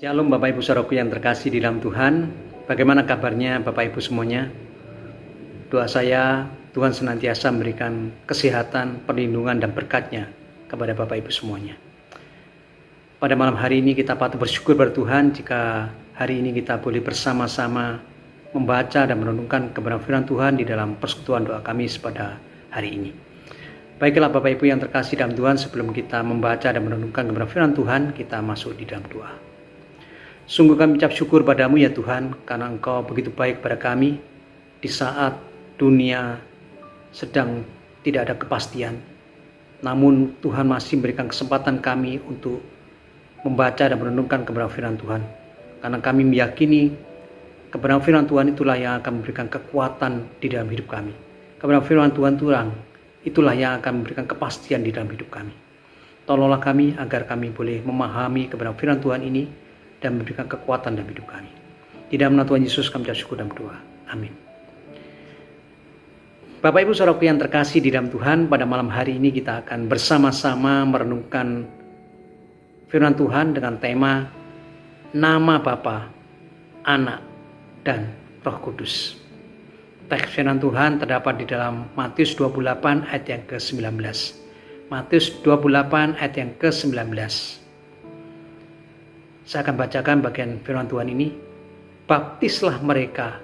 Shalom Bapak Ibu Saudaraku yang terkasih di dalam Tuhan. Bagaimana kabarnya Bapak Ibu semuanya? Doa saya Tuhan senantiasa memberikan kesehatan, perlindungan dan berkat-Nya kepada Bapak Ibu semuanya. Pada malam hari ini kita patut bersyukur pada Tuhan jika hari ini kita boleh bersama-sama membaca dan merenungkan kebenaran firman Tuhan di dalam persekutuan doa kami pada hari ini. Baiklah Bapak Ibu yang terkasih dalam Tuhan, sebelum kita membaca dan merenungkan kebenaran firman Tuhan, kita masuk di dalam doa. Sungguh kami ucap syukur padamu ya Tuhan, karena Engkau begitu baik pada kami di saat dunia sedang tidak ada kepastian. Namun Tuhan masih memberikan kesempatan kami untuk membaca dan merenungkan kebenaran firman Tuhan. Karena kami meyakini kebenaran firman Tuhan itulah yang akan memberikan kekuatan di dalam hidup kami. Kebenaran firman Tuhan itulah yang akan memberikan kepastian di dalam hidup kami. Tolonglah kami agar kami boleh memahami kebenaran firman Tuhan ini dan memberikan kekuatan dalam hidup kami. Di dalam nama Tuhan Yesus kami ucap syukur dan berdoa. Amin. Bapak Ibu Saudaraku yang terkasih di dalam Tuhan, pada malam hari ini kita akan bersama-sama merenungkan firman Tuhan dengan tema Nama Bapa, Anak, dan Roh Kudus. Teks firman Tuhan terdapat di dalam Matius 28 ayat yang ke-19. Matius 28 ayat yang ke-19. Saya akan bacakan bagian firman Tuhan ini. Baptislah mereka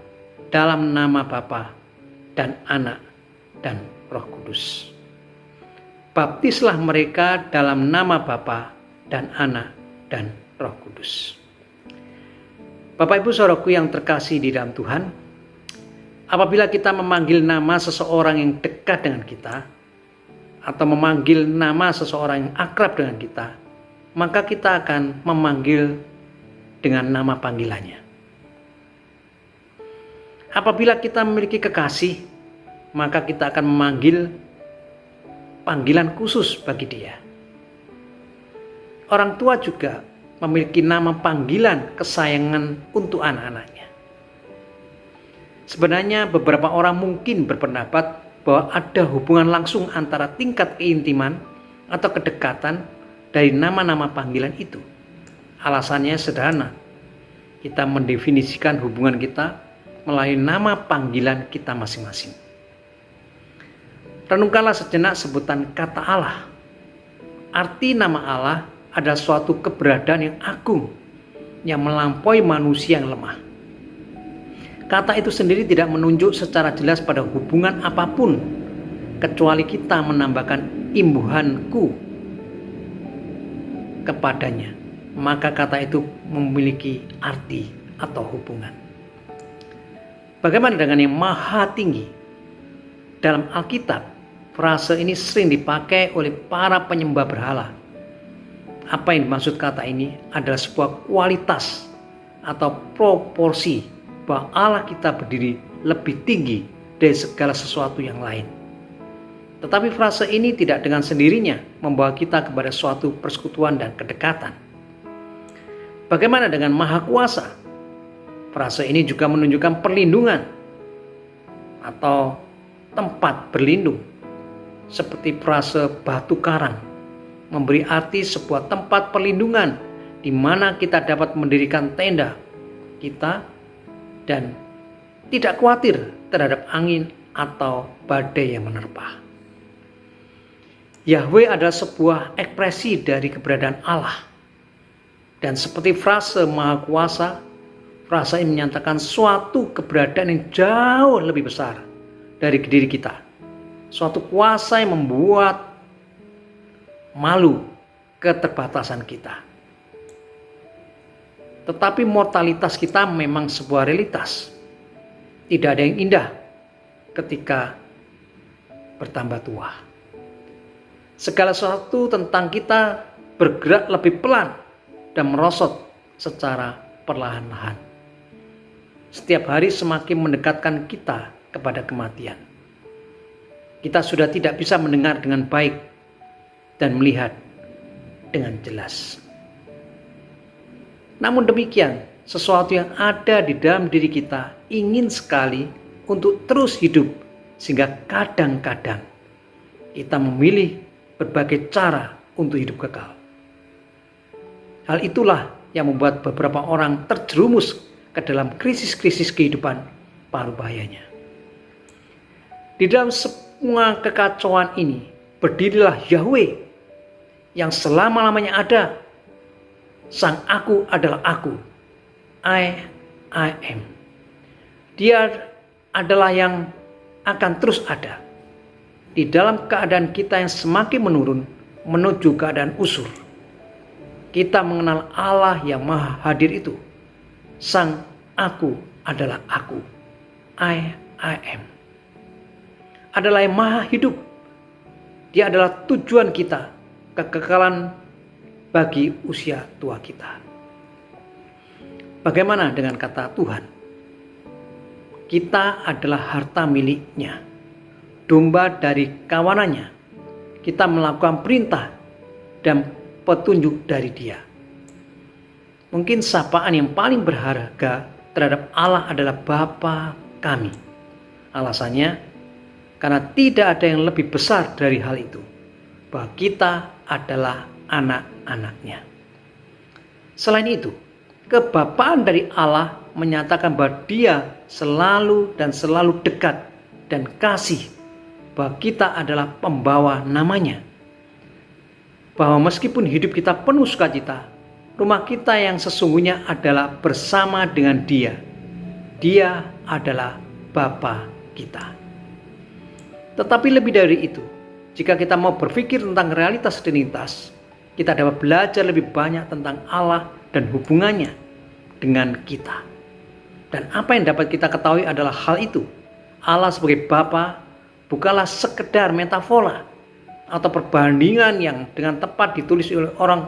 dalam nama Bapa dan Anak dan Roh Kudus. Baptislah mereka dalam nama Bapa dan Anak dan Roh Kudus. Bapak Ibu Saudaraku yang terkasih di dalam Tuhan, apabila kita memanggil nama seseorang yang dekat dengan kita atau memanggil nama seseorang yang akrab dengan kita, maka kita akan memanggil dengan nama panggilannya. Apabila kita memiliki kekasih, maka kita akan memanggil panggilan khusus bagi dia. Orang tua juga memiliki nama panggilan kesayangan untuk anak-anaknya. Sebenarnya beberapa orang mungkin berpendapat bahwa ada hubungan langsung antara tingkat keintiman atau kedekatan dari nama-nama panggilan itu. Alasannya sederhana. Kita mendefinisikan hubungan kita melalui nama panggilan kita masing-masing. Renungkanlah sejenak sebutan kata Allah. Arti nama Allah adalah suatu keberadaan yang agung yang melampaui manusia yang lemah. Kata itu sendiri tidak menunjuk secara jelas pada hubungan apapun kecuali kita menambahkan imbuhanku kepadanya, maka kata itu memiliki arti atau hubungan. Bagaimana dengan yang maha tinggi? Dalam Alkitab, frase ini sering dipakai oleh para penyembah berhala. Apa yang dimaksud kata ini adalah sebuah kualitas atau proporsi bahwa Allah kita berdiri lebih tinggi dari segala sesuatu yang lain. Tetapi frase ini tidak dengan sendirinya membawa kita kepada suatu persekutuan dan kedekatan. Bagaimana dengan Maha Kuasa? Frase ini juga menunjukkan perlindungan atau tempat berlindung. Seperti frase batu karang memberi arti sebuah tempat perlindungan di mana kita dapat mendirikan tenda kita dan tidak khawatir terhadap angin atau badai yang menerpa. Yahweh adalah sebuah ekspresi dari keberadaan Allah. Dan seperti frase Maha Kuasa, frase ini menyatakan suatu keberadaan yang jauh lebih besar dari diri kita. Suatu kuasa yang membuat malu keterbatasan kita. Tetapi mortalitas kita memang sebuah realitas. Tidak ada yang indah ketika bertambah tua. Segala sesuatu tentang kita bergerak lebih pelan dan merosot secara perlahan-lahan. Setiap hari semakin mendekatkan kita kepada kematian. Kita sudah tidak bisa mendengar dengan baik dan melihat dengan jelas. Namun demikian, sesuatu yang ada di dalam diri kita ingin sekali untuk terus hidup, sehingga kadang-kadang kita memilih berbagai cara untuk hidup kekal. Hal itulah yang membuat beberapa orang terjerumus ke dalam krisis-krisis kehidupan paruh bahayanya. Di dalam semua kekacauan ini, berdirilah Yahweh yang selama-lamanya ada. Sang Aku adalah Aku. I am. Dia adalah yang akan terus ada. Di dalam keadaan kita yang semakin menurun menuju keadaan usur, kita mengenal Allah yang maha hadir itu. Sang Aku adalah Aku. I am. Adalah yang maha hidup. Dia adalah tujuan kita, kekekalan bagi usia tua kita. Bagaimana dengan kata Tuhan? Kita adalah harta miliknya, domba dari kawanannya. Kita melakukan perintah dan petunjuk dari Dia. Mungkin sapaan yang paling berharga terhadap Allah adalah Bapa kami. Alasannya, karena tidak ada yang lebih besar dari hal itu, bahwa kita adalah anak-anaknya. Selain itu, kebapaan dari Allah menyatakan bahwa Dia selalu dan selalu dekat dan kasih, bahwa kita adalah pembawa namanya. Bahwa meskipun hidup kita penuh sukacita, rumah kita yang sesungguhnya adalah bersama dengan Dia. Dia adalah Bapa kita. Tetapi lebih dari itu, jika kita mau berpikir tentang realitas Trinitas, kita dapat belajar lebih banyak tentang Allah dan hubungannya dengan kita. Dan apa yang dapat kita ketahui adalah hal itu. Allah sebagai Bapa bukanlah sekedar metafora atau perbandingan yang dengan tepat ditulis oleh orang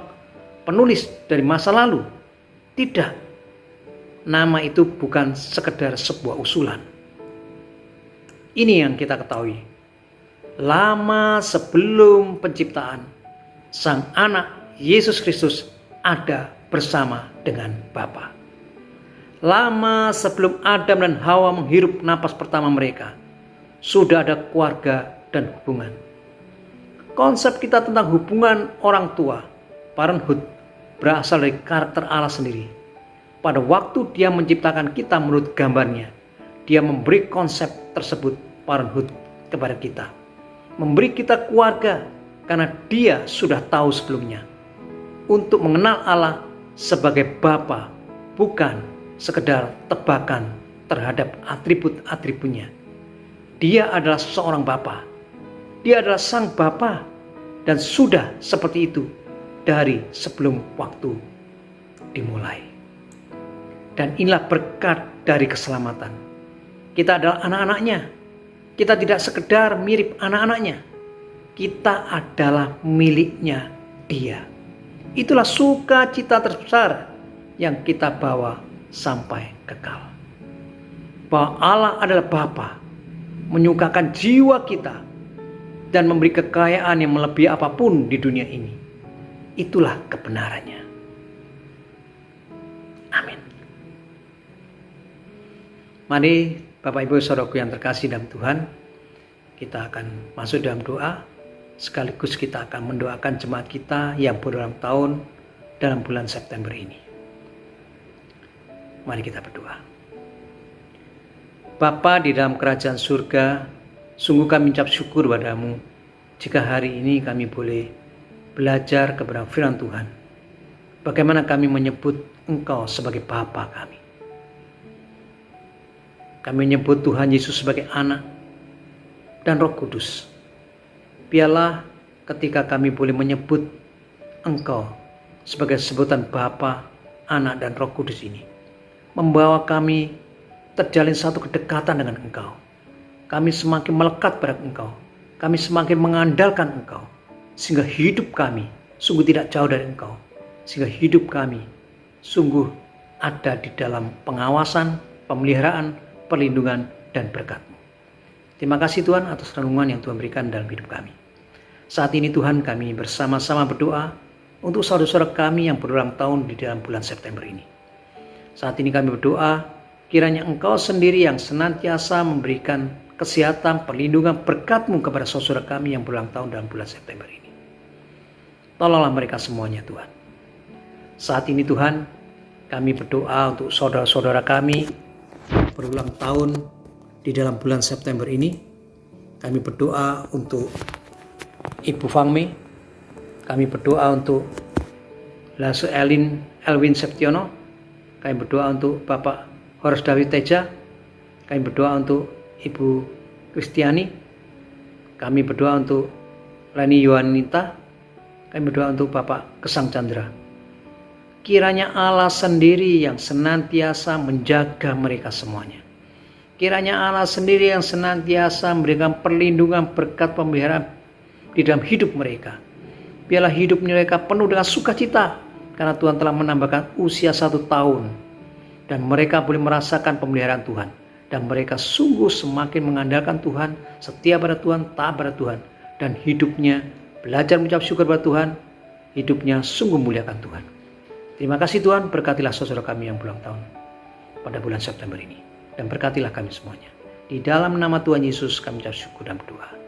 penulis dari masa lalu. Tidak. Nama itu bukan sekedar sebuah usulan. Ini yang kita ketahui. Lama sebelum penciptaan, Sang Anak Yesus Kristus ada bersama dengan Bapa. Lama sebelum Adam dan Hawa menghirup napas pertama mereka, sudah ada keluarga dan hubungan. Konsep kita tentang hubungan orang tua, parenthood, berasal dari karakter Allah sendiri. Pada waktu Dia menciptakan kita menurut gambarnya, Dia memberi konsep tersebut, parenthood, kepada kita. Memberi kita keluarga karena Dia sudah tahu sebelumnya. Untuk mengenal Allah sebagai Bapa, bukan sekedar tebakan terhadap atribut-atributnya. Dia adalah seorang Bapa. Dia adalah Sang Bapa dan sudah seperti itu dari sebelum waktu dimulai. Dan inilah berkat dari keselamatan. Kita adalah anak-anaknya. Kita tidak sekedar mirip anak-anaknya. Kita adalah miliknya Dia. Itulah sukacita terbesar yang kita bawa sampai kekal. Bahwa Allah adalah Bapa, menyukakan jiwa kita dan memberi kekayaan yang melebihi apapun di dunia ini. Itulah kebenarannya. Amin. Mari Bapak Ibu Saudaraku yang terkasih dalam Tuhan, kita akan masuk dalam doa. Sekaligus kita akan mendoakan jemaat kita yang berulang tahun dalam bulan September ini. Mari kita berdoa. Bapa di dalam kerajaan surga, sungguh kami ucap syukur padamu jika hari ini kami boleh belajar kebenaran firman Tuhan. Bagaimana kami menyebut Engkau sebagai Bapa kami. Kami menyebut Tuhan Yesus sebagai anak dan Roh Kudus. Biarlah ketika kami boleh menyebut Engkau sebagai sebutan Bapa, Anak dan Roh Kudus ini, membawa kami terjalin satu kedekatan dengan Engkau. Kami semakin melekat pada Engkau. Kami semakin mengandalkan Engkau. Sehingga hidup kami sungguh tidak jauh dari Engkau. Sehingga hidup kami sungguh ada di dalam pengawasan, pemeliharaan, perlindungan, dan berkat-Mu. Terima kasih Tuhan atas renungan yang Tuhan berikan dalam hidup kami. Saat ini Tuhan, kami bersama-sama berdoa untuk saudara-saudara kami yang berulang tahun di dalam bulan September ini. Saat ini kami berdoa, kiranya Engkau sendiri yang senantiasa memberikan kesehatan, perlindungan, berkat-Mu kepada saudara kami yang berulang tahun dalam bulan September ini. Tolonglah mereka semuanya Tuhan. Saat ini Tuhan, kami berdoa untuk saudara-saudara kami berulang tahun di dalam bulan September ini. Kami berdoa untuk Ibu Fangmi, kami berdoa untuk Lasu Elwin Septiono, kami berdoa untuk Bapak Horas David Teja, kami berdoa untuk Ibu Kristiani, kami berdoa untuk Leni Yohanita, kami berdoa untuk Bapak Kesang Chandra. Kiranya Allah sendiri yang senantiasa menjaga mereka semuanya. Kiranya Allah sendiri yang senantiasa memberikan perlindungan, berkat, pemeliharaan di dalam hidup mereka. Biarlah hidup mereka penuh dengan sukacita karena Tuhan telah menambahkan usia 1 tahun dan mereka boleh merasakan pemeliharaan Tuhan. Dan mereka sungguh semakin mengandalkan Tuhan, setia pada Tuhan, taat pada Tuhan. Dan hidupnya belajar mengucap syukur pada Tuhan, hidupnya sungguh muliakan Tuhan. Terima kasih Tuhan, berkatilah saudara kami yang berulang tahun pada bulan September ini. Dan berkatilah kami semuanya. Di dalam nama Tuhan Yesus kami ucap syukur dan berdoa.